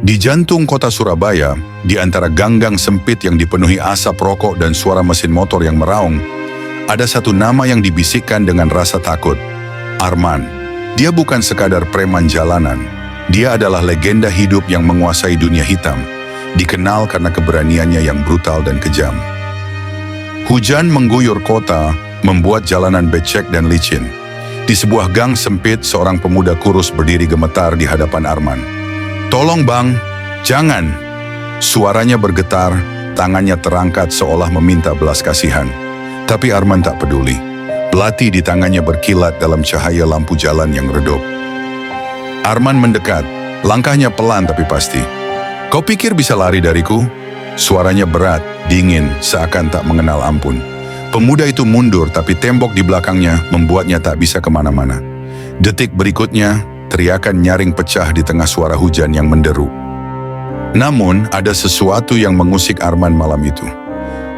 Di jantung kota Surabaya, di antara ganggang sempit yang dipenuhi asap rokok dan suara mesin motor yang meraung, ada satu nama yang dibisikkan dengan rasa takut. Arman. Dia bukan sekadar preman jalanan. Dia adalah legenda hidup yang menguasai dunia hitam, dikenal karena keberaniannya yang brutal dan kejam. Hujan mengguyur kota, membuat jalanan becek dan licin. Di sebuah gang sempit, seorang pemuda kurus berdiri gemetar di hadapan Arman. "Tolong bang, jangan!" Suaranya bergetar, tangannya terangkat seolah meminta belas kasihan. Tapi Arman tak peduli. Belati di tangannya berkilat dalam cahaya lampu jalan yang redup. Arman mendekat, langkahnya pelan tapi pasti. "Kau pikir bisa lari dariku?" Suaranya berat, dingin, seakan tak mengenal ampun. Pemuda itu mundur, tapi tembok di belakangnya membuatnya tak bisa kemana-mana. Detik berikutnya, teriakan nyaring pecah di tengah suara hujan yang menderu. Namun, ada sesuatu yang mengusik Arman malam itu.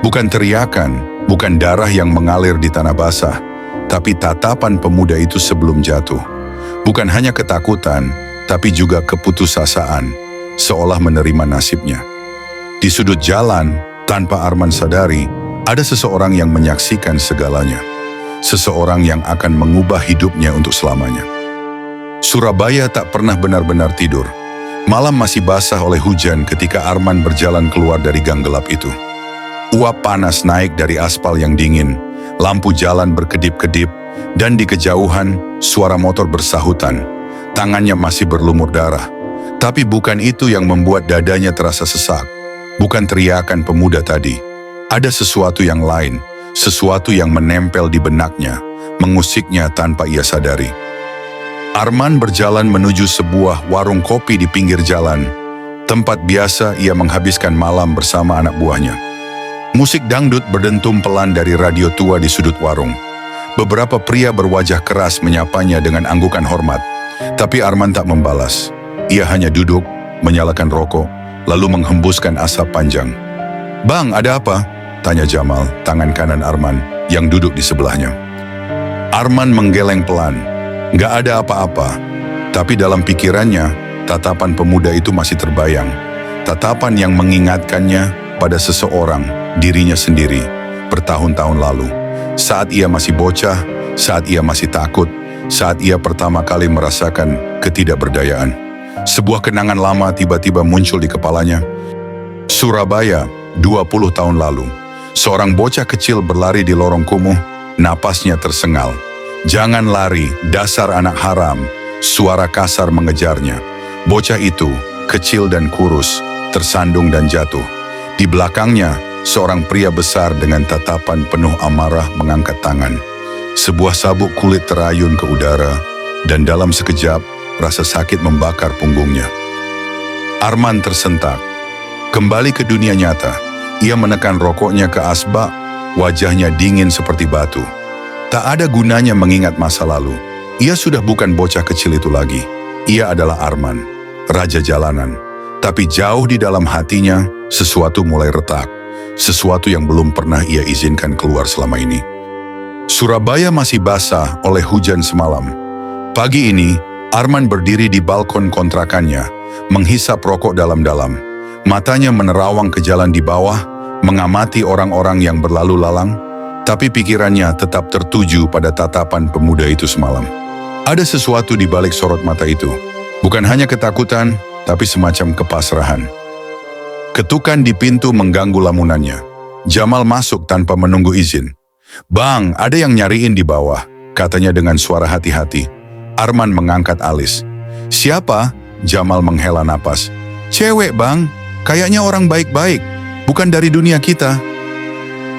Bukan teriakan, bukan darah yang mengalir di tanah basah, tapi tatapan pemuda itu sebelum jatuh. Bukan hanya ketakutan, tapi juga keputusasaan, seolah menerima nasibnya. Di sudut jalan, tanpa Arman sadari, ada seseorang yang menyaksikan segalanya. Seseorang yang akan mengubah hidupnya untuk selamanya. Surabaya tak pernah benar-benar tidur. Malam masih basah oleh hujan ketika Arman berjalan keluar dari gang gelap itu. Uap panas naik dari aspal yang dingin, lampu jalan berkedip-kedip, dan di kejauhan suara motor bersahutan. Tangannya masih berlumur darah. Tapi bukan itu yang membuat dadanya terasa sesak. Bukan teriakan pemuda tadi. Ada sesuatu yang lain, sesuatu yang menempel di benaknya, mengusiknya tanpa ia sadari. Arman berjalan menuju sebuah warung kopi di pinggir jalan, tempat biasa ia menghabiskan malam bersama anak buahnya. Musik dangdut berdentum pelan dari radio tua di sudut warung. Beberapa pria berwajah keras menyapanya dengan anggukan hormat, tapi Arman tak membalas. Ia hanya duduk, menyalakan rokok, lalu menghembuskan asap panjang. "Bang, ada apa?" tanya Jamal, tangan kanan Arman, yang duduk di sebelahnya. Arman menggeleng pelan. "Gak ada apa-apa." Tapi dalam pikirannya, tatapan pemuda itu masih terbayang. Tatapan yang mengingatkannya pada seseorang, dirinya sendiri, bertahun-tahun lalu. Saat ia masih bocah, saat ia masih takut, saat ia pertama kali merasakan ketidakberdayaan. Sebuah kenangan lama tiba-tiba muncul di kepalanya. Surabaya, 20 tahun lalu. Seorang bocah kecil berlari di lorong kumuh, napasnya tersengal. "Jangan lari, dasar anak haram." Suara kasar mengejarnya. Bocah itu, kecil dan kurus, tersandung dan jatuh. Di belakangnya, seorang pria besar dengan tatapan penuh amarah mengangkat tangan. Sebuah sabuk kulit terayun ke udara, dan dalam sekejap, rasa sakit membakar punggungnya. Arman tersentak. Kembali ke dunia nyata, ia menekan rokoknya ke asbak, wajahnya dingin seperti batu. Tak ada gunanya mengingat masa lalu. Ia sudah bukan bocah kecil itu lagi. Ia adalah Arman, raja jalanan. Tapi jauh di dalam hatinya, sesuatu mulai retak. Sesuatu yang belum pernah ia izinkan keluar selama ini. Surabaya masih basah oleh hujan semalam. Pagi ini, Arman berdiri di balkon kontrakannya, menghisap rokok dalam-dalam. Matanya menerawang ke jalan di bawah, mengamati orang-orang yang berlalu lalang, tapi pikirannya tetap tertuju pada tatapan pemuda itu semalam. Ada sesuatu di balik sorot mata itu, bukan hanya ketakutan, tapi semacam kepasrahan. Ketukan di pintu mengganggu lamunannya. Jamal masuk tanpa menunggu izin. "Bang, ada yang nyariin di bawah," katanya dengan suara hati-hati. Arman mengangkat alis. "Siapa?" Jamal menghela napas. "Cewek bang, kayaknya orang baik-baik, bukan dari dunia kita."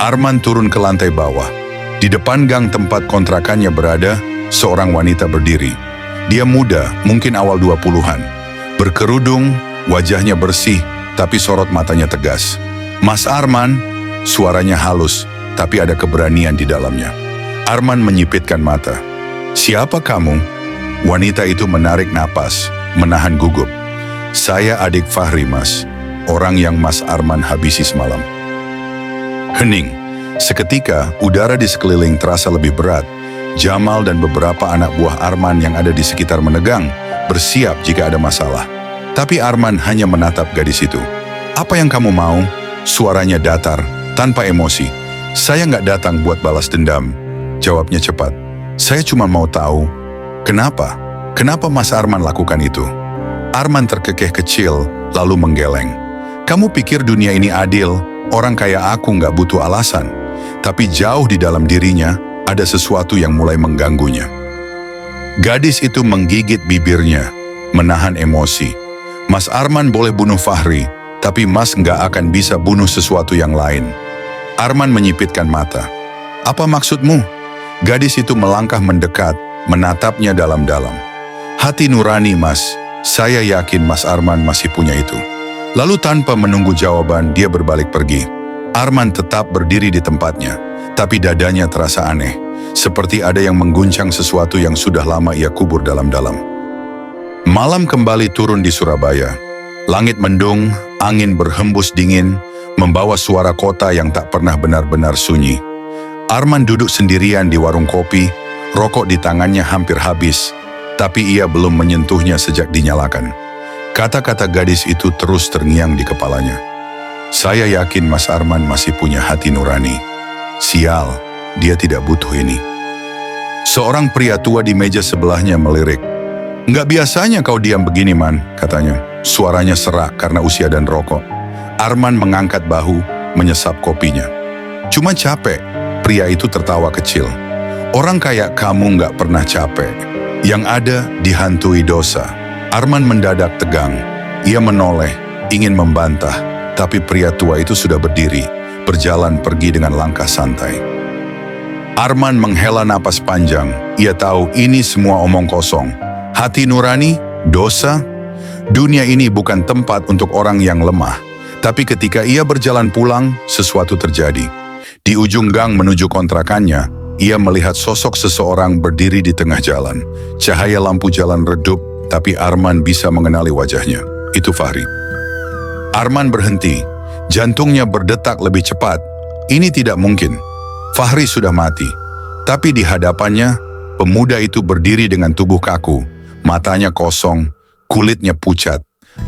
Arman turun ke lantai bawah. Di depan gang tempat kontrakannya berada, seorang wanita berdiri. Dia muda, mungkin awal 20-an. Berkerudung, wajahnya bersih, tapi sorot matanya tegas. "Mas Arman," suaranya halus, tapi ada keberanian di dalamnya. Arman menyipitkan mata. "Siapa kamu?" Wanita itu menarik napas, menahan gugup. "Saya adik Fahri, Mas. Orang yang Mas Arman habisi semalam." Hening. Seketika, udara di sekeliling terasa lebih berat. Jamal dan beberapa anak buah Arman yang ada di sekitar menegang, bersiap jika ada masalah. Tapi Arman hanya menatap gadis itu. "Apa yang kamu mau?" Suaranya datar, tanpa emosi. "Saya nggak datang buat balas dendam," jawabnya cepat. "Saya cuma mau tahu, kenapa? Kenapa Mas Arman lakukan itu?" Arman terkekeh kecil, lalu menggeleng. "Kamu pikir dunia ini adil? Orang kayak aku nggak butuh alasan." Tapi jauh di dalam dirinya, ada sesuatu yang mulai mengganggunya. Gadis itu menggigit bibirnya, menahan emosi. "Mas Arman boleh bunuh Fahri, tapi Mas nggak akan bisa bunuh sesuatu yang lain." Arman menyipitkan mata. "Apa maksudmu?" Gadis itu melangkah mendekat, menatapnya dalam-dalam. "Hati nurani, Mas. Saya yakin Mas Arman masih punya itu." Lalu tanpa menunggu jawaban, dia berbalik pergi. Arman tetap berdiri di tempatnya, tapi dadanya terasa aneh, seperti ada yang mengguncang sesuatu yang sudah lama ia kubur dalam-dalam. Malam kembali turun di Surabaya. Langit mendung, angin berhembus dingin, membawa suara kota yang tak pernah benar-benar sunyi. Arman duduk sendirian di warung kopi, rokok di tangannya hampir habis, tapi ia belum menyentuhnya sejak dinyalakan. Kata-kata gadis itu terus terngiang di kepalanya. "Saya yakin Mas Arman masih punya hati nurani. Sial, dia tidak butuh ini." Seorang pria tua di meja sebelahnya melirik. "Nggak biasanya kau diam begini, Man," katanya. Suaranya serak karena usia dan rokok. Arman mengangkat bahu, menyesap kopinya. "Cuma capek." Pria itu tertawa kecil. "Orang kayak kamu nggak pernah capek. Yang ada dihantui dosa." Arman mendadak tegang. Ia menoleh, ingin membantah, tapi pria tua itu sudah berdiri, berjalan pergi dengan langkah santai. Arman menghela napas panjang. Ia tahu ini semua omong kosong. Hati nurani, dosa. Dunia ini bukan tempat untuk orang yang lemah. Tapi ketika ia berjalan pulang, sesuatu terjadi. Di ujung gang menuju kontrakannya, ia melihat sosok seseorang berdiri di tengah jalan. Cahaya lampu jalan redup, tapi Arman bisa mengenali wajahnya. Itu Fahri. Arman berhenti. Jantungnya berdetak lebih cepat. Ini tidak mungkin. Fahri sudah mati. Tapi di hadapannya, pemuda itu berdiri dengan tubuh kaku. Matanya kosong, kulitnya pucat.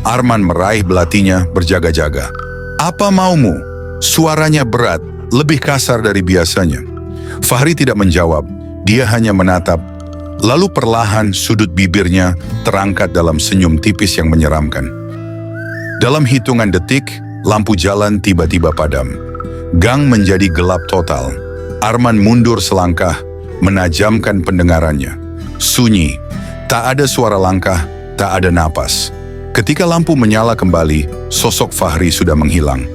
Arman meraih belatinya berjaga-jaga. "Apa maumu?" Suaranya berat, lebih kasar dari biasanya. Fahri tidak menjawab, dia hanya menatap. Lalu perlahan sudut bibirnya terangkat dalam senyum tipis yang menyeramkan. Dalam hitungan detik, lampu jalan tiba-tiba padam. Gang menjadi gelap total. Arman mundur selangkah, menajamkan pendengarannya. Sunyi, tak ada suara langkah, tak ada napas. Ketika lampu menyala kembali, sosok Fahri sudah menghilang.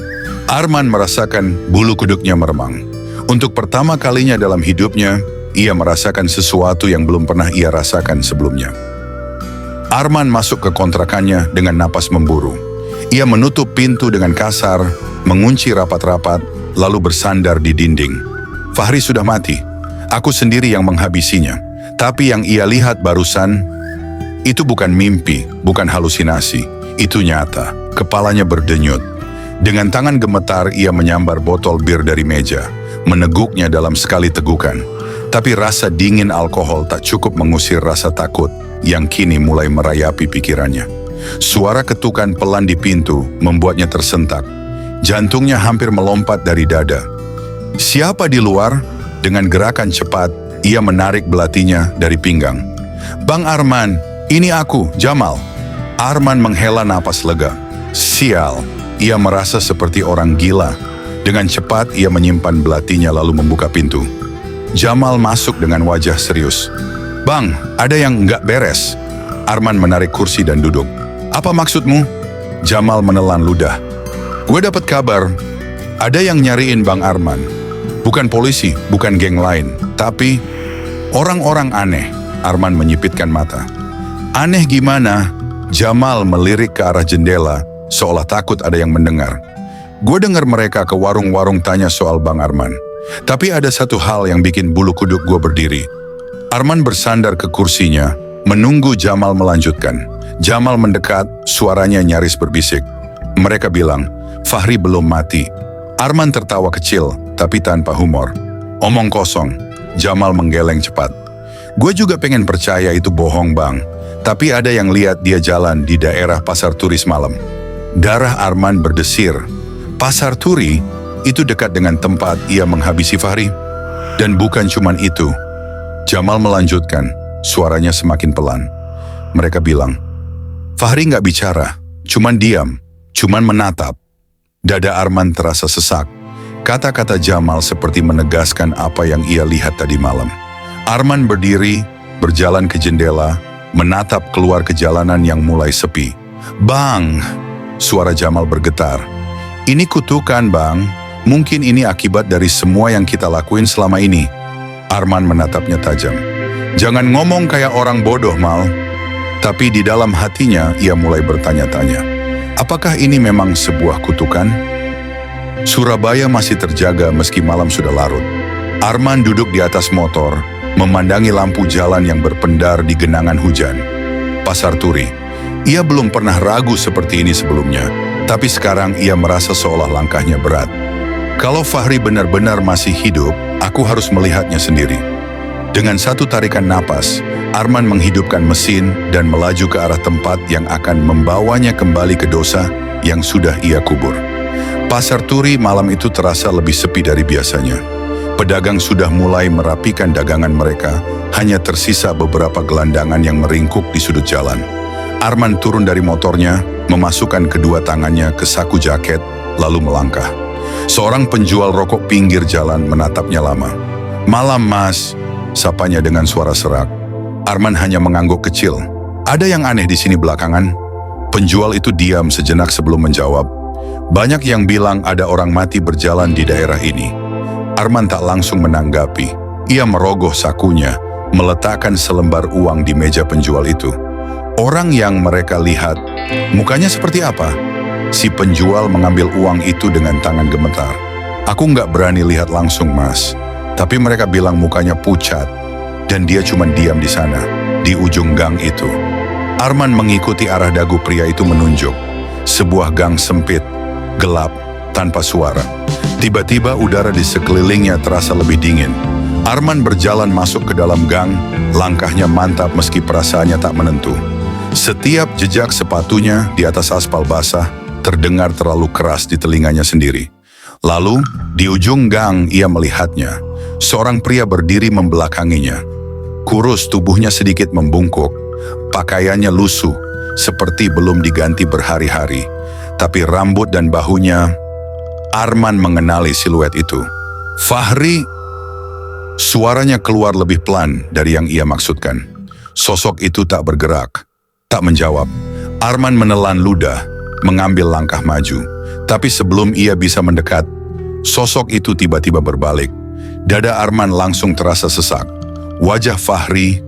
Arman merasakan bulu kuduknya meremang. Untuk pertama kalinya dalam hidupnya, ia merasakan sesuatu yang belum pernah ia rasakan sebelumnya. Arman masuk ke kontrakannya dengan napas memburu. Ia menutup pintu dengan kasar, mengunci rapat-rapat, lalu bersandar di dinding. Fahri sudah mati. Aku sendiri yang menghabisinya. Tapi yang ia lihat barusan, itu bukan mimpi, bukan halusinasi. Itu nyata. Kepalanya berdenyut. Dengan tangan gemetar, ia menyambar botol bir dari meja, meneguknya dalam sekali tegukan. Tapi rasa dingin alkohol tak cukup mengusir rasa takut yang kini mulai merayapi pikirannya. Suara ketukan pelan di pintu membuatnya tersentak. Jantungnya hampir melompat dari dada. Siapa di luar? Dengan gerakan cepat, ia menarik belatinya dari pinggang. "Bang Arman, ini aku, Jamal." Arman menghela napas lega. Sial, ia merasa seperti orang gila. Dengan cepat, ia menyimpan belatinya lalu membuka pintu. Jamal masuk dengan wajah serius. "Bang, ada yang nggak beres." Arman menarik kursi dan duduk. "Apa maksudmu?" Jamal menelan ludah. "Gue dapat kabar, ada yang nyariin Bang Arman. Bukan polisi, bukan geng lain, tapi orang-orang aneh." Arman menyipitkan mata. "Aneh gimana?" Jamal melirik ke arah jendela, seolah takut ada yang mendengar. "Gue dengar mereka ke warung-warung tanya soal Bang Arman. Tapi ada satu hal yang bikin bulu kuduk gue berdiri." Arman bersandar ke kursinya, menunggu Jamal melanjutkan. Jamal mendekat, suaranya nyaris berbisik. Mereka bilang, "Fahri belum mati." Arman tertawa kecil, tapi tanpa humor. "Omong kosong." Jamal menggeleng cepat. "Gue juga pengen percaya itu bohong, Bang. Tapi ada yang lihat dia jalan di daerah pasar turi malam. Darah Arman berdesir. Pasar turi itu dekat dengan tempat ia menghabisi Fahri. Dan bukan cuman itu. Jamal melanjutkan, suaranya semakin pelan. Mereka bilang, Fahri nggak bicara, cuman diam, cuman menatap. Dada Arman terasa sesak. Kata-kata Jamal seperti menegaskan apa yang ia lihat tadi malam. Arman berdiri, berjalan ke jendela, menatap keluar ke jalanan yang mulai sepi. Bang! Suara Jamal bergetar. Ini kutukan, Bang. Mungkin ini akibat dari semua yang kita lakuin selama ini. Arman menatapnya tajam. Jangan ngomong kayak orang bodoh, Mal. Tapi di dalam hatinya ia mulai bertanya-tanya. Apakah ini memang sebuah kutukan? Surabaya masih terjaga meski malam sudah larut. Arman duduk di atas motor, memandangi lampu jalan yang berpendar di genangan hujan. Pasar Turi. Ia belum pernah ragu seperti ini sebelumnya, tapi sekarang ia merasa seolah langkahnya berat. Kalau Fahri benar-benar masih hidup, aku harus melihatnya sendiri. Dengan satu tarikan napas, Arman menghidupkan mesin dan melaju ke arah tempat yang akan membawanya kembali ke dosa yang sudah ia kubur. Pasar Turi malam itu terasa lebih sepi dari biasanya. Pedagang sudah mulai merapikan dagangan mereka, hanya tersisa beberapa gelandangan yang meringkuk di sudut jalan. Arman turun dari motornya, memasukkan kedua tangannya ke saku jaket, lalu melangkah. Seorang penjual rokok pinggir jalan menatapnya lama. Malam, Mas, sapanya dengan suara serak. Arman hanya mengangguk kecil. Ada yang aneh di sini belakangan? Penjual itu diam sejenak sebelum menjawab. Banyak yang bilang ada orang mati berjalan di daerah ini. Arman tak langsung menanggapi. Ia merogoh sakunya, meletakkan selembar uang di meja penjual itu. Orang yang mereka lihat, mukanya seperti apa? Si penjual mengambil uang itu dengan tangan gemetar. Aku nggak berani lihat langsung, Mas. Tapi mereka bilang mukanya pucat. Dan dia cuma diam di sana, di ujung gang itu. Arman mengikuti arah dagu pria itu menunjuk. Sebuah gang sempit, gelap, tanpa suara. Tiba-tiba udara di sekelilingnya terasa lebih dingin. Arman berjalan masuk ke dalam gang, langkahnya mantap meski perasaannya tak menentu. Setiap jejak sepatunya di atas aspal basah terdengar terlalu keras di telinganya sendiri. Lalu, di ujung gang ia melihatnya. Seorang pria berdiri membelakanginya. Kurus, tubuhnya sedikit membungkuk. Pakaiannya lusuh, seperti belum diganti berhari-hari. Tapi rambut dan bahunya, Arman mengenali siluet itu. Fahri, suaranya keluar lebih pelan dari yang ia maksudkan. Sosok itu tak bergerak, tak menjawab. Arman menelan ludah, mengambil langkah maju. Tapi sebelum ia bisa mendekat, sosok itu tiba-tiba berbalik. Dada Arman langsung terasa sesak. Wajah Fahri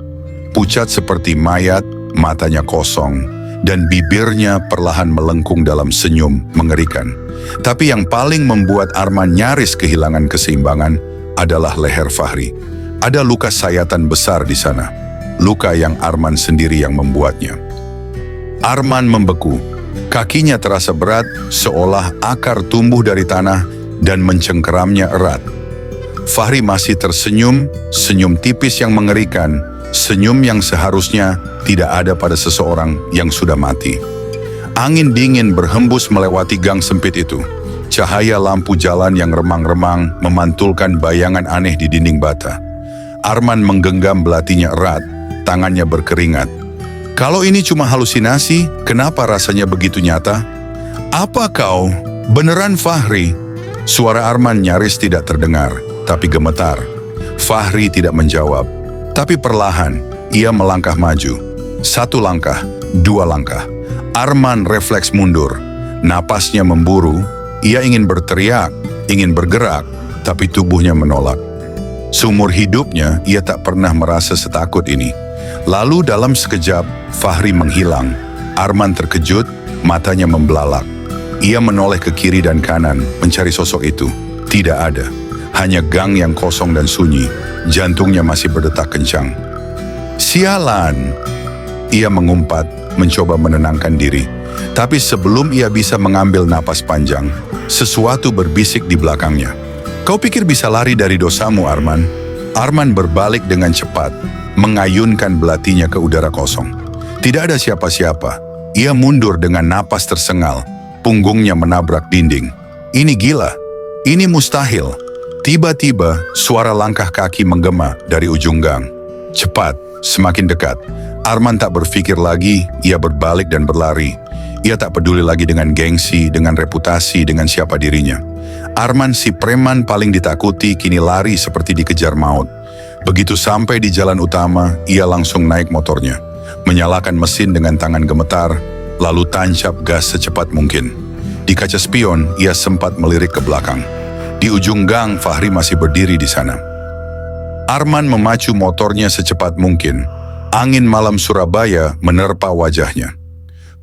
pucat seperti mayat, matanya kosong, dan bibirnya perlahan melengkung dalam senyum mengerikan. Tapi yang paling membuat Arman nyaris kehilangan keseimbangan adalah leher Fahri. Ada luka sayatan besar di sana. Luka yang Arman sendiri yang membuatnya. Arman membeku. Kakinya terasa berat, seolah akar tumbuh dari tanah dan mencengkeramnya erat. Fahri masih tersenyum, senyum tipis yang mengerikan, senyum yang seharusnya tidak ada pada seseorang yang sudah mati. Angin dingin berhembus melewati gang sempit itu. Cahaya lampu jalan yang remang-remang memantulkan bayangan aneh di dinding bata. Arman menggenggam belatinya erat, tangannya berkeringat. Kalau ini cuma halusinasi, kenapa rasanya begitu nyata? Apa kau? Beneran Fahri? Suara Arman nyaris tidak terdengar, tapi gemetar. Fahri tidak menjawab, tapi perlahan ia melangkah maju. Satu langkah, dua langkah. Arman refleks mundur. Napasnya memburu, ia ingin berteriak, ingin bergerak, tapi tubuhnya menolak. Seumur hidupnya, ia tak pernah merasa setakut ini. Lalu dalam sekejap, Fahri menghilang. Arman terkejut, matanya membelalak. Ia menoleh ke kiri dan kanan, mencari sosok itu. Tidak ada. Hanya gang yang kosong dan sunyi. Jantungnya masih berdetak kencang. Sialan! Ia mengumpat, mencoba menenangkan diri. Tapi sebelum ia bisa mengambil napas panjang, sesuatu berbisik di belakangnya. Kau pikir bisa lari dari dosamu, Arman? Arman berbalik dengan cepat, mengayunkan belatinya ke udara kosong. Tidak ada siapa-siapa. Ia mundur dengan napas tersengal, punggungnya menabrak dinding. Ini gila, ini mustahil. Tiba-tiba suara langkah kaki menggema dari ujung gang. Cepat, semakin dekat. Arman tak berpikir lagi, ia berbalik dan berlari. Ia tak peduli lagi dengan gengsi, dengan reputasi, dengan siapa dirinya. Arman, si preman paling ditakuti, kini lari seperti dikejar maut. Begitu sampai di jalan utama, ia langsung naik motornya, menyalakan mesin dengan tangan gemetar, lalu tancap gas secepat mungkin. Di kaca spion, ia sempat melirik ke belakang. Di ujung gang, Fahri masih berdiri di sana. Arman memacu motornya secepat mungkin. Angin malam Surabaya menerpa wajahnya.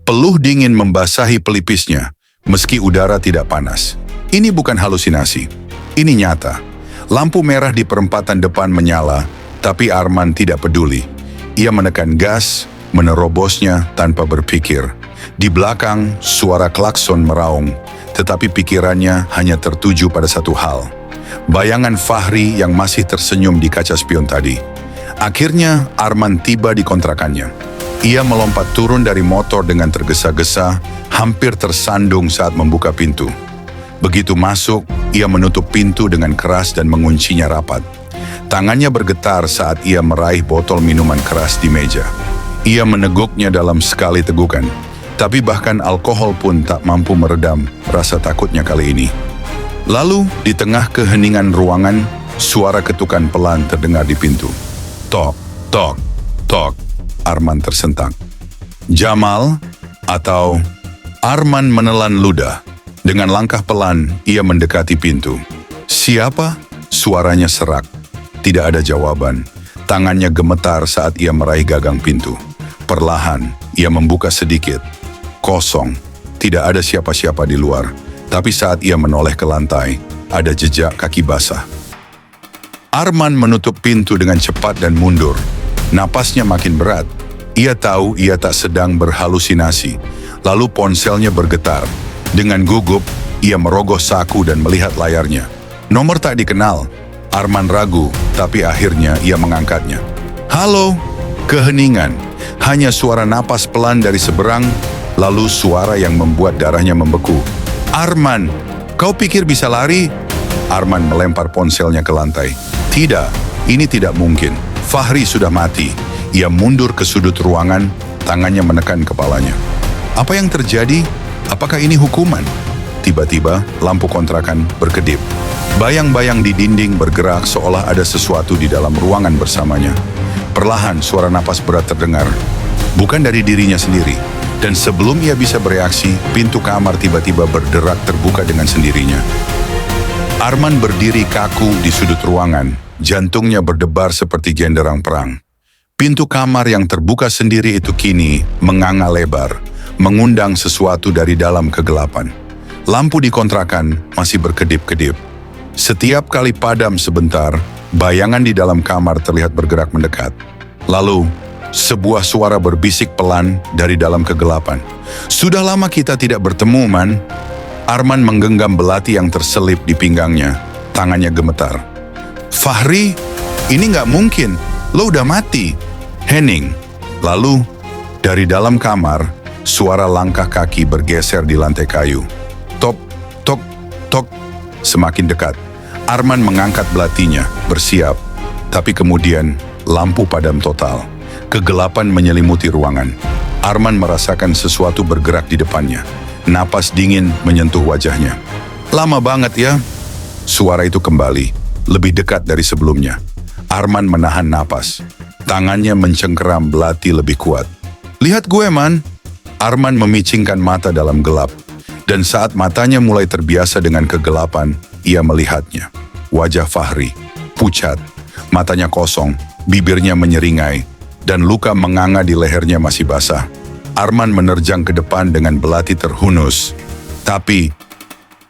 Peluh dingin membasahi pelipisnya, meski udara tidak panas. Ini bukan halusinasi, ini nyata. Lampu merah di perempatan depan menyala, tapi Arman tidak peduli. Ia menekan gas, menerobosnya tanpa berpikir. Di belakang, suara klakson meraung, tetapi pikirannya hanya tertuju pada satu hal. Bayangan Fahri yang masih tersenyum di kaca spion tadi. Akhirnya, Arman tiba di kontrakannya. Ia melompat turun dari motor dengan tergesa-gesa, hampir tersandung saat membuka pintu. Begitu masuk, ia menutup pintu dengan keras dan menguncinya rapat. Tangannya bergetar saat ia meraih botol minuman keras di meja. Ia meneguknya dalam sekali tegukan, tapi bahkan alkohol pun tak mampu meredam rasa takutnya kali ini. Lalu, di tengah keheningan ruangan, suara ketukan pelan terdengar di pintu. Tok, tok, tok. Arman tersentak. Jamal atau Arman menelan ludah. Dengan langkah pelan, ia mendekati pintu. Siapa? Suaranya serak. Tidak ada jawaban. Tangannya gemetar saat ia meraih gagang pintu. Perlahan, ia membuka sedikit. Kosong. Tidak ada siapa-siapa di luar. Tapi saat ia menoleh ke lantai, ada jejak kaki basah. Arman menutup pintu dengan cepat dan mundur. Napasnya makin berat. Ia tahu ia tak sedang berhalusinasi. Lalu ponselnya bergetar. Dengan gugup, ia merogoh saku dan melihat layarnya. Nomor tak dikenal. Arman ragu, tapi akhirnya ia mengangkatnya. Halo, keheningan. Hanya suara napas pelan dari seberang, lalu suara yang membuat darahnya membeku. Arman, kau pikir bisa lari? Arman melempar ponselnya ke lantai. Tidak, ini tidak mungkin. Fahri sudah mati. Ia mundur ke sudut ruangan, tangannya menekan kepalanya. Apa yang terjadi? Apakah ini hukuman? Tiba-tiba, lampu kontrakan berkedip. Bayang-bayang di dinding bergerak seolah ada sesuatu di dalam ruangan bersamanya. Perlahan, suara napas berat terdengar. Bukan dari dirinya sendiri. Dan sebelum ia bisa bereaksi, pintu kamar tiba-tiba berderak terbuka dengan sendirinya. Arman berdiri kaku di sudut ruangan, jantungnya berdebar seperti genderang perang. Pintu kamar yang terbuka sendiri itu kini menganga lebar, mengundang sesuatu dari dalam kegelapan. Lampu di kontrakan masih berkedip-kedip. Setiap kali padam sebentar, bayangan di dalam kamar terlihat bergerak mendekat. Lalu, sebuah suara berbisik pelan dari dalam kegelapan. Sudah lama kita tidak bertemu, Man. Arman menggenggam belati yang terselip di pinggangnya. Tangannya gemetar. Fahri, ini nggak mungkin. Lo udah mati. Henning. Lalu, dari dalam kamar, suara langkah kaki bergeser di lantai kayu. Tok, tok, tok. Semakin dekat. Arman mengangkat belatinya, bersiap. Tapi kemudian, lampu padam total. Kegelapan menyelimuti ruangan. Arman merasakan sesuatu bergerak di depannya. Napas dingin menyentuh wajahnya. Lama banget ya. Suara itu kembali, lebih dekat dari sebelumnya. Arman menahan napas. Tangannya mencengkeram belati lebih kuat. Lihat gue, Man. Arman memicingkan mata dalam gelap. Dan saat matanya mulai terbiasa dengan kegelapan, ia melihatnya. Wajah Fahri, pucat, matanya kosong, bibirnya menyeringai, dan luka menganga di lehernya masih basah. Arman menerjang ke depan dengan belati terhunus. Tapi,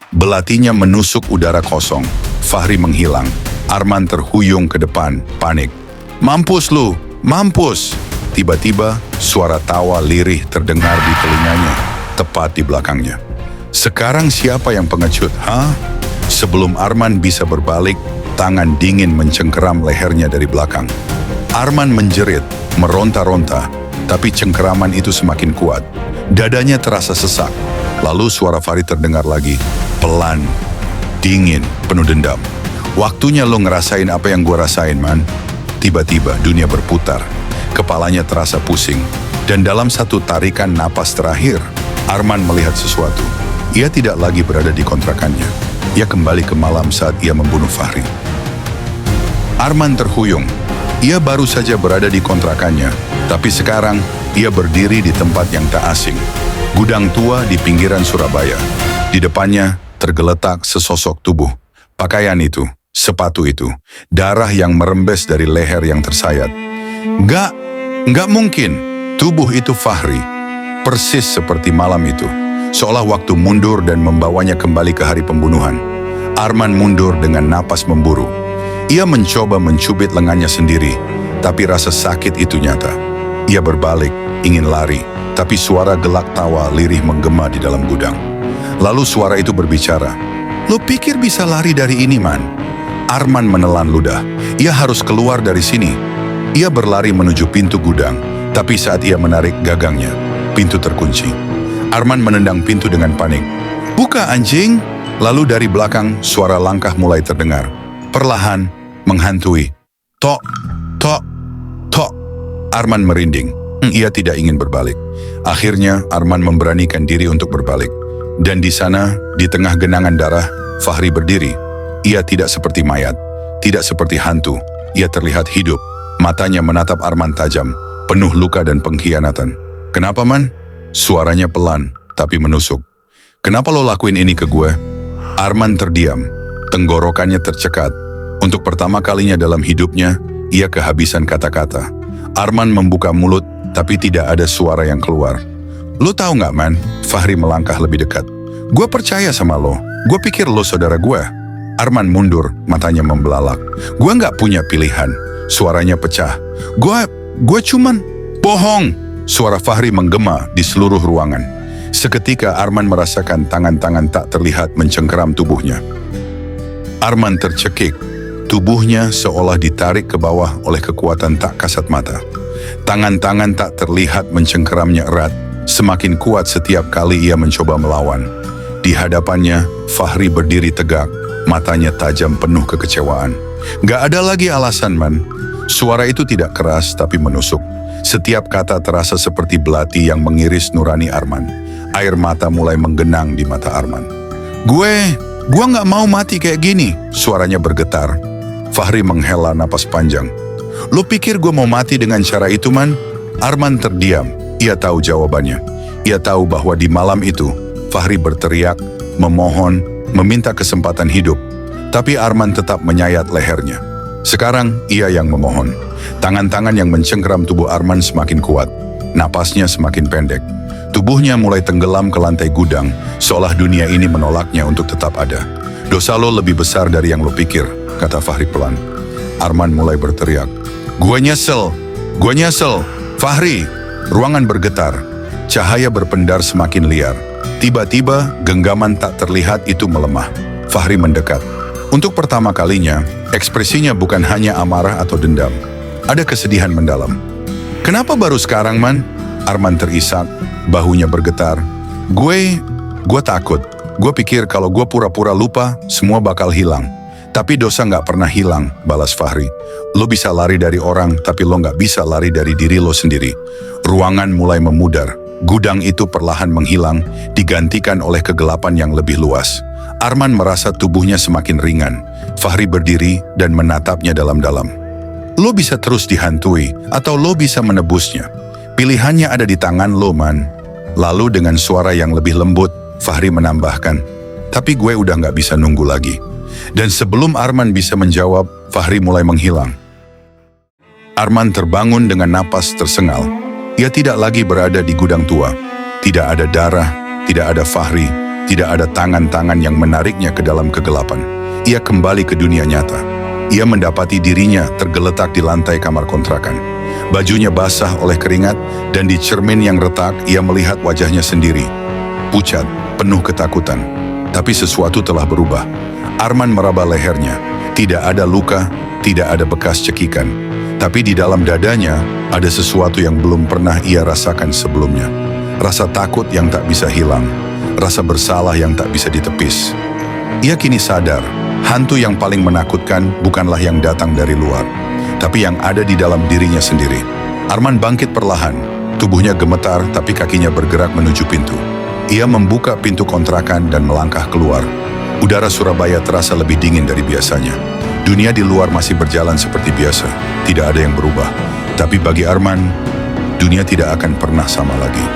belatinya menusuk udara kosong. Fahri menghilang. Arman terhuyung ke depan, panik. Mampus lu, mampus! Tiba-tiba, suara tawa lirih terdengar di telinganya, tepat di belakangnya. Sekarang siapa yang pengecut, ha? Sebelum Arman bisa berbalik, tangan dingin mencengkeram lehernya dari belakang. Arman menjerit, meronta-ronta, Tapi cengkeraman itu semakin kuat. Dadanya terasa sesak. Lalu suara Fahri terdengar lagi. Pelan, dingin, penuh dendam. Waktunya lo ngerasain apa yang gue rasain, man. Tiba-tiba dunia berputar. Kepalanya terasa pusing. Dan dalam satu tarikan napas terakhir, Arman melihat sesuatu. Ia tidak lagi berada di kontrakannya. Ia kembali ke malam saat ia membunuh Fahri. Arman terhuyung. Ia baru saja berada di kontrakannya, tapi sekarang ia berdiri di tempat yang tak asing. Gudang tua di pinggiran Surabaya. Di depannya tergeletak sesosok tubuh. Pakaian itu, sepatu itu, darah yang merembes dari leher yang tersayat. Nggak mungkin. Tubuh itu Fahri. Persis seperti malam itu. Seolah waktu mundur dan membawanya kembali ke hari pembunuhan. Arman mundur dengan napas memburu. Ia mencoba mencubit lengannya sendiri, tapi rasa sakit itu nyata. Ia berbalik, ingin lari, tapi suara gelak tawa lirih menggema di dalam gudang. Lalu suara itu berbicara, "Lo pikir bisa lari dari ini, man?" Arman menelan ludah. Ia harus keluar dari sini. Ia berlari menuju pintu gudang, tapi saat ia menarik gagangnya, pintu terkunci. Arman menendang pintu dengan panik. "Buka, anjing!" Lalu dari belakang suara langkah mulai terdengar. Perlahan, menghantui. Tok, tok, tok. Arman merinding. Ia tidak ingin berbalik. Akhirnya Arman memberanikan diri untuk berbalik. Dan di sana, di tengah genangan darah, Fahri berdiri. Ia tidak seperti mayat, tidak seperti hantu. Ia terlihat hidup. Matanya menatap Arman tajam, penuh luka dan pengkhianatan. "Kenapa, man?" Suaranya pelan, tapi menusuk. "Kenapa lo lakuin ini ke gue?" Arman terdiam. Tenggorokannya tercekat. Untuk pertama kalinya dalam hidupnya, ia kehabisan kata-kata. Arman membuka mulut, tapi tidak ada suara yang keluar. "Lo tahu nggak, man?" Fahri melangkah lebih dekat. "Gue percaya sama lo. Gue pikir lo saudara gue." Arman mundur, matanya membelalak. "Gue nggak punya pilihan." Suaranya pecah. Gue cuman..." "Bohong!" Suara Fahri menggema di seluruh ruangan. Seketika Arman merasakan tangan-tangan tak terlihat mencengkeram tubuhnya. Arman tercekik. Tubuhnya seolah ditarik ke bawah oleh kekuatan tak kasat mata. Tangan-tangan tak terlihat mencengkeramnya erat, semakin kuat setiap kali ia mencoba melawan. Di hadapannya, Fahri berdiri tegak, matanya tajam penuh kekecewaan. "Gak ada lagi alasan, man." Suara itu tidak keras tapi menusuk. Setiap kata terasa seperti belati yang mengiris nurani Arman. Air mata mulai menggenang di mata Arman. Gue gak mau mati kayak gini," suaranya bergetar. Fahri menghela napas panjang. "Lo pikir gue mau mati dengan cara itu, man?" Arman terdiam. Ia tahu jawabannya. Ia tahu bahwa di malam itu, Fahri berteriak, memohon, meminta kesempatan hidup. Tapi Arman tetap menyayat lehernya. Sekarang ia yang memohon. Tangan-tangan yang mencengkeram tubuh Arman semakin kuat. Napasnya semakin pendek. Tubuhnya mulai tenggelam ke lantai gudang, seolah dunia ini menolaknya untuk tetap ada. "Dosa lo lebih besar dari yang lo pikir," kata Fahri pelan. Arman mulai berteriak. Gue nyesel! Fahri!" Ruangan bergetar. Cahaya berpendar semakin liar. Tiba-tiba, genggaman tak terlihat itu melemah. Fahri mendekat. Untuk pertama kalinya, ekspresinya bukan hanya amarah atau dendam. Ada kesedihan mendalam. "Kenapa baru sekarang, man?" Arman terisak, bahunya bergetar. Gue takut. Gue pikir kalau gue pura-pura lupa, semua bakal hilang. Tapi dosa gak pernah hilang, balas Fahri. Lo bisa lari dari orang, tapi lo gak bisa lari dari diri lo sendiri. Ruangan mulai memudar. Gudang itu perlahan menghilang, digantikan oleh kegelapan yang lebih luas. Arman merasa tubuhnya semakin ringan. Fahri berdiri dan menatapnya dalam-dalam. "Lo bisa terus dihantui, atau lo bisa menebusnya. Pilihannya ada di tangan lo, man." Lalu dengan suara yang lebih lembut, Fahri menambahkan, "Tapi gue udah gak bisa nunggu lagi." Dan sebelum Arman bisa menjawab, Fahri mulai menghilang. Arman terbangun dengan napas tersengal. Ia tidak lagi berada di gudang tua. Tidak ada darah, tidak ada Fahri, tidak ada tangan-tangan yang menariknya ke dalam kegelapan. Ia kembali ke dunia nyata. Ia mendapati dirinya tergeletak di lantai kamar kontrakan. Bajunya basah oleh keringat, dan di cermin yang retak ia melihat wajahnya sendiri. Pucat, penuh ketakutan. Tapi sesuatu telah berubah. Arman meraba lehernya. Tidak ada luka, tidak ada bekas cekikan. Tapi di dalam dadanya ada sesuatu yang belum pernah ia rasakan sebelumnya. Rasa takut yang tak bisa hilang, rasa bersalah yang tak bisa ditepis. Ia kini sadar, hantu yang paling menakutkan bukanlah yang datang dari luar, tapi yang ada di dalam dirinya sendiri. Arman bangkit perlahan, tubuhnya gemetar tapi kakinya bergerak menuju pintu. Ia membuka pintu kontrakan dan melangkah keluar. Udara Surabaya terasa lebih dingin dari biasanya. Dunia di luar masih berjalan seperti biasa, tidak ada yang berubah. Tapi bagi Arman, dunia tidak akan pernah sama lagi.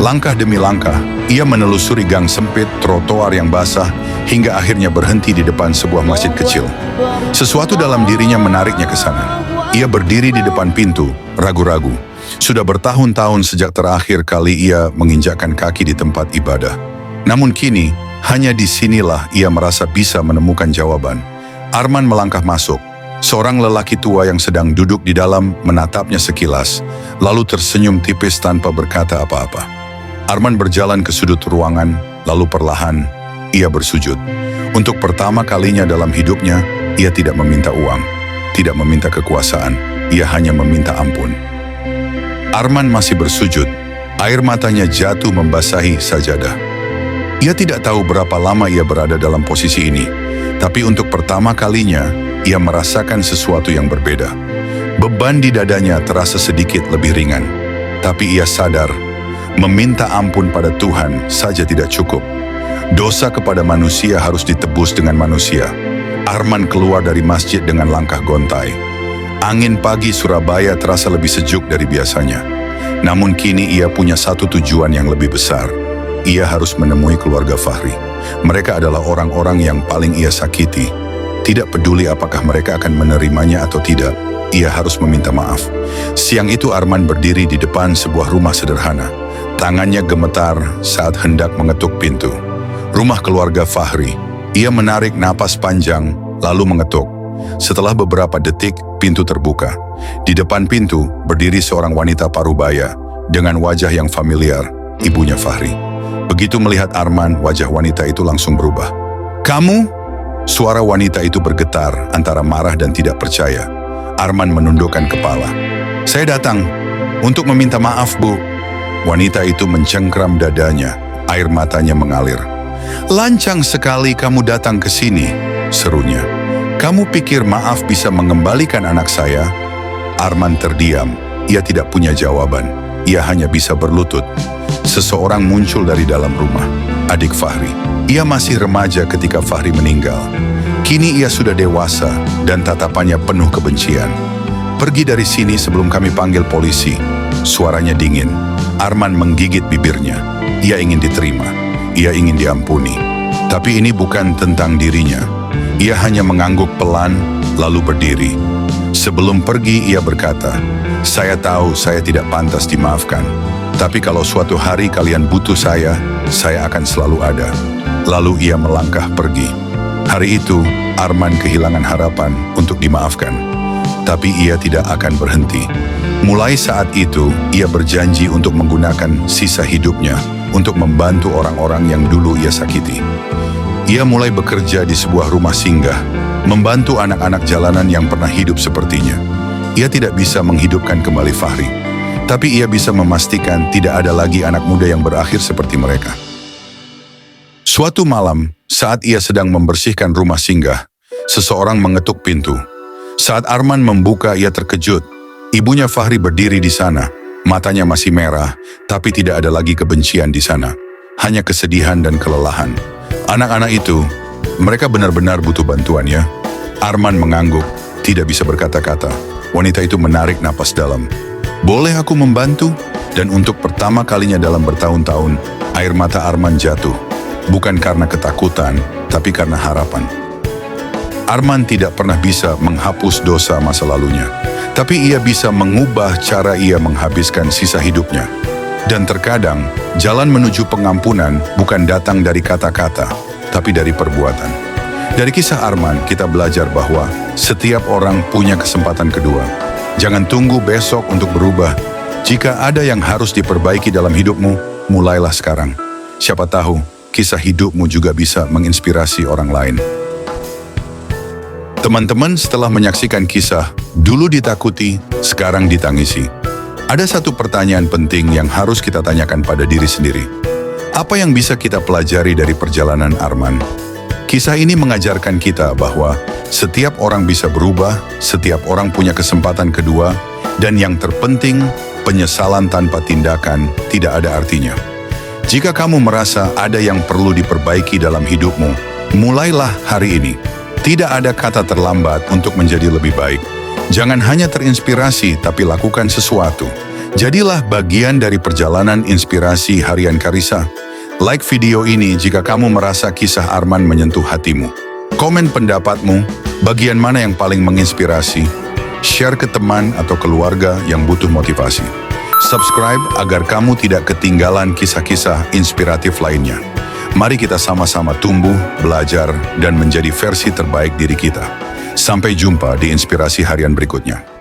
Langkah demi langkah, ia menelusuri gang sempit, trotoar yang basah, hingga akhirnya berhenti di depan sebuah masjid kecil. Sesuatu dalam dirinya menariknya ke sana. Ia berdiri di depan pintu, ragu-ragu. Sudah bertahun-tahun sejak terakhir kali ia menginjakkan kaki di tempat ibadah. Namun kini, hanya di sinilah ia merasa bisa menemukan jawaban. Arman melangkah masuk. Seorang lelaki tua yang sedang duduk di dalam menatapnya sekilas, lalu tersenyum tipis tanpa berkata apa-apa. Arman berjalan ke sudut ruangan, lalu perlahan ia bersujud. Untuk pertama kalinya dalam hidupnya, ia tidak meminta uang, tidak meminta kekuasaan, ia hanya meminta ampun. Arman masih bersujud, air matanya jatuh membasahi sajadah. Ia tidak tahu berapa lama ia berada dalam posisi ini, tapi untuk pertama kalinya, ia merasakan sesuatu yang berbeda. Beban di dadanya terasa sedikit lebih ringan, tapi ia sadar, meminta ampun pada Tuhan saja tidak cukup. Dosa kepada manusia harus ditebus dengan manusia. Arman keluar dari masjid dengan langkah gontai. Angin pagi Surabaya terasa lebih sejuk dari biasanya. Namun kini ia punya satu tujuan yang lebih besar. Ia harus menemui keluarga Fahri. Mereka adalah orang-orang yang paling ia sakiti. Tidak peduli apakah mereka akan menerimanya atau tidak, ia harus meminta maaf. Siang itu Arman berdiri di depan sebuah rumah sederhana. Tangannya gemetar saat hendak mengetuk pintu. Rumah keluarga Fahri. Ia menarik napas panjang, lalu mengetuk. Setelah beberapa detik, pintu terbuka. Di depan pintu berdiri seorang wanita parubaya dengan wajah yang familiar, ibunya Fahri. Begitu melihat Arman, wajah wanita itu langsung berubah. "Kamu?" Suara wanita itu bergetar antara marah dan tidak percaya. Arman menundukkan kepala. "Saya datang untuk meminta maaf, Bu." Wanita itu mencengkram dadanya, air matanya mengalir. "Lancang sekali kamu datang ke sini," serunya. "Kamu pikir maaf bisa mengembalikan anak saya?" Arman terdiam, ia tidak punya jawaban. Ia hanya bisa berlutut. Seseorang muncul dari dalam rumah, adik Fahri. Ia masih remaja ketika Fahri meninggal. Kini ia sudah dewasa dan tatapannya penuh kebencian. "Pergi dari sini sebelum kami panggil polisi." Suaranya dingin. Arman menggigit bibirnya. Ia ingin diterima. Ia ingin diampuni. Tapi ini bukan tentang dirinya. Ia hanya mengangguk pelan, lalu berdiri. Sebelum pergi ia berkata, "Saya tahu saya tidak pantas dimaafkan. Tapi kalau suatu hari kalian butuh saya akan selalu ada." Lalu ia melangkah pergi. Hari itu, Arman kehilangan harapan untuk dimaafkan. Tapi ia tidak akan berhenti. Mulai saat itu, ia berjanji untuk menggunakan sisa hidupnya untuk membantu orang-orang yang dulu ia sakiti. Ia mulai bekerja di sebuah rumah singgah, membantu anak-anak jalanan yang pernah hidup sepertinya. Ia tidak bisa menghidupkan kembali Fahri, tapi ia bisa memastikan tidak ada lagi anak muda yang berakhir seperti mereka. Suatu malam, saat ia sedang membersihkan rumah singgah, seseorang mengetuk pintu. Saat Arman membuka, ia terkejut. Ibunya Fahri berdiri di sana. Matanya masih merah, tapi tidak ada lagi kebencian di sana. Hanya kesedihan dan kelelahan. Anak-anak itu, mereka benar-benar butuh bantuan ya. Arman mengangguk, tidak bisa berkata-kata. Wanita itu menarik napas dalam. "Boleh aku membantu?" Dan untuk pertama kalinya dalam bertahun-tahun, air mata Arman jatuh. Bukan karena ketakutan, tapi karena harapan. Arman tidak pernah bisa menghapus dosa masa lalunya, tapi ia bisa mengubah cara ia menghabiskan sisa hidupnya. Dan terkadang, jalan menuju pengampunan bukan datang dari kata-kata, tapi dari perbuatan. Dari kisah Arman, kita belajar bahwa setiap orang punya kesempatan kedua. Jangan tunggu besok untuk berubah. Jika ada yang harus diperbaiki dalam hidupmu, mulailah sekarang. Siapa tahu, kisah hidupmu juga bisa menginspirasi orang lain. Teman-teman, setelah menyaksikan kisah, dulu ditakuti, sekarang ditangisi. Ada satu pertanyaan penting yang harus kita tanyakan pada diri sendiri. Apa yang bisa kita pelajari dari perjalanan Arman? Kisah ini mengajarkan kita bahwa setiap orang bisa berubah, setiap orang punya kesempatan kedua, dan yang terpenting, penyesalan tanpa tindakan tidak ada artinya. Jika kamu merasa ada yang perlu diperbaiki dalam hidupmu, mulailah hari ini. Tidak ada kata terlambat untuk menjadi lebih baik. Jangan hanya terinspirasi, tapi lakukan sesuatu. Jadilah bagian dari perjalanan inspirasi harian Karissa. Like video ini jika kamu merasa kisah Arman menyentuh hatimu. Komen pendapatmu, bagian mana yang paling menginspirasi. Share ke teman atau keluarga yang butuh motivasi. Subscribe agar kamu tidak ketinggalan kisah-kisah inspiratif lainnya. Mari kita sama-sama tumbuh, belajar, dan menjadi versi terbaik diri kita. Sampai jumpa di inspirasi harian berikutnya.